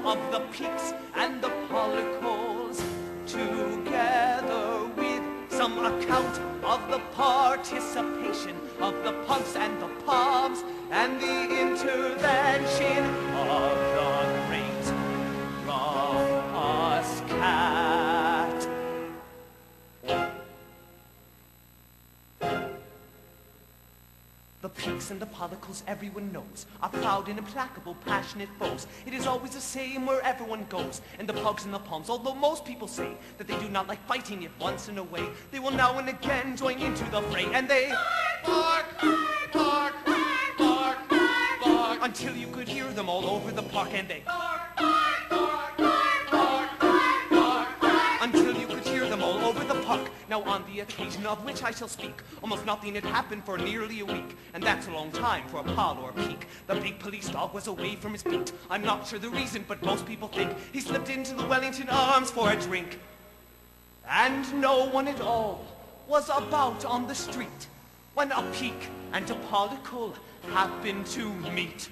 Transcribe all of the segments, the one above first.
of the Peaks and the Pollicals, together with some account of the participation of the Punks and the Poms, and the intervention of the great Rumpus Cat. The Peaks and the Pollicals, everyone knows, are proud and implacable, passionate foes. It is always the same wherever one goes. And the Pugs and the Poms, although most people say that they do not like fighting, if once in a way, they will now and again join into the fray. And they bark, bark, bark, bark, until you could hear them all over the park. And they bark, bark, bark, bark, bark, bark, until you could hear them all over the park. Now on the occasion of which I shall speak, almost nothing had happened for nearly a week, and that's a long time for a Pol or a Peak. The big police dog was away from his beat. I'm not sure the reason, but most people think he slipped into the Wellington Arms for a drink. And no one at all was about on the street when a Peak and a Pollical happened to meet.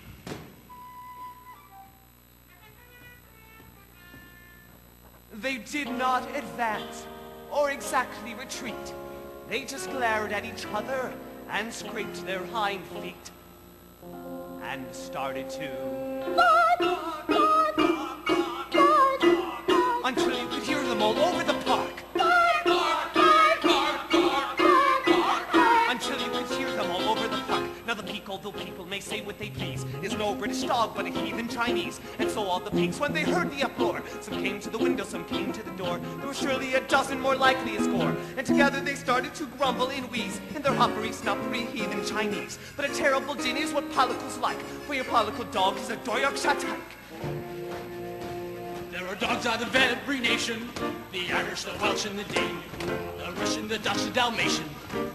They did not advance or exactly retreat. They just glared at each other and scraped their hind feet and started to bark, bark, bark, bark, bark, until you could hear them all over the park. Bark, bark, bark, bark, bark, bark, bark, until you could hear them all over the park. Now the Peak, although people may say what they please, is no British dog but a heathen Chinese. And so all the Peaks, when they heard the uproar, some came to the window, some came to the door. There were surely a dozen, more likely a score. And together they started to grumble and wheeze in their hoppery, snuppery, heathen Chinese. But a terrible din is what Pollicals like, for your Pollical dog is a Yorkshire tyke. There are dogs out of every nation, the Irish, the Welsh, and the Dane, the Russian, the Dutch, the Dalmatian,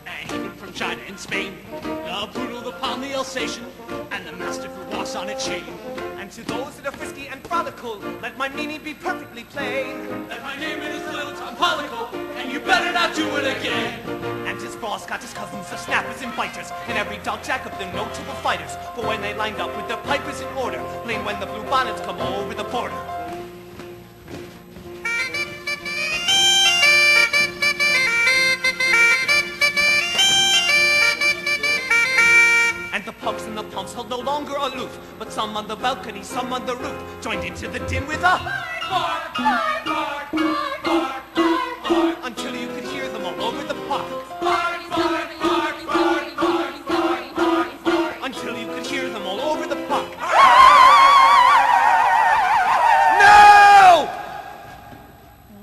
and even from China and Spain, the poodle, the pound, the Alsatian, and the mastiff who walks on a chain. And to those that are frisky and frolical, let my meaning be perfectly plain. That my name is Little Tom Pollical, and you better not do it again. And his boss got his cousins, the snappers and biters, and every dog jack of them no true fighters. For when they lined up with their pipers in order, plain when the blue bonnets come over the border. And the Pugs and the Poms held no longer aloof, but some on the balcony, some on the roof, joined into the din with a bark, bark, bark, bark, bark, bark, until you could hear them all over the park. Bark, bark, bark, bark, bark, bark, bark, bark, until you could hear them all over the park. No!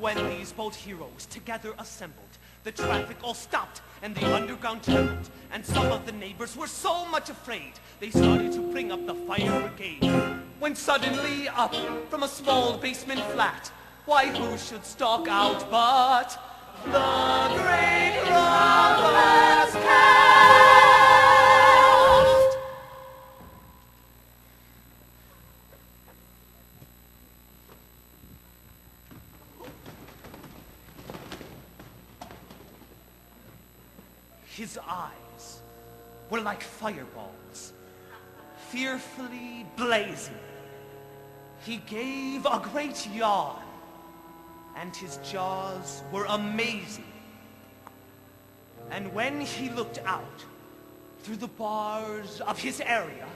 When these bold heroes together assembled, the traffic all stopped and the underground trembled, and some of the neighbors were so much afraid they started to bring up the fire brigade. When suddenly up from a small basement flat, why who should stalk out but the great Rumpus Cat? His eyes were like fireballs, fearfully blazing. He gave a great yawn, and his jaws were amazing. And when he looked out through the bars of his area,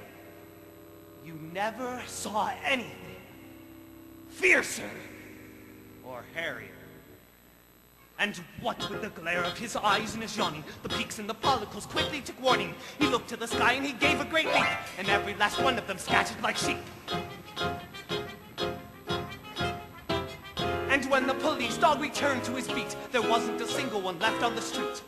you never saw anything fiercer or hairier. And what with the glare of his eyes and his yawning, the Peaks and the Pollicals quickly took warning. He looked to the sky and he gave a great leap, and every last one of them scattered like sheep. And when the police dog returned to his beat, there wasn't a single one left on the street.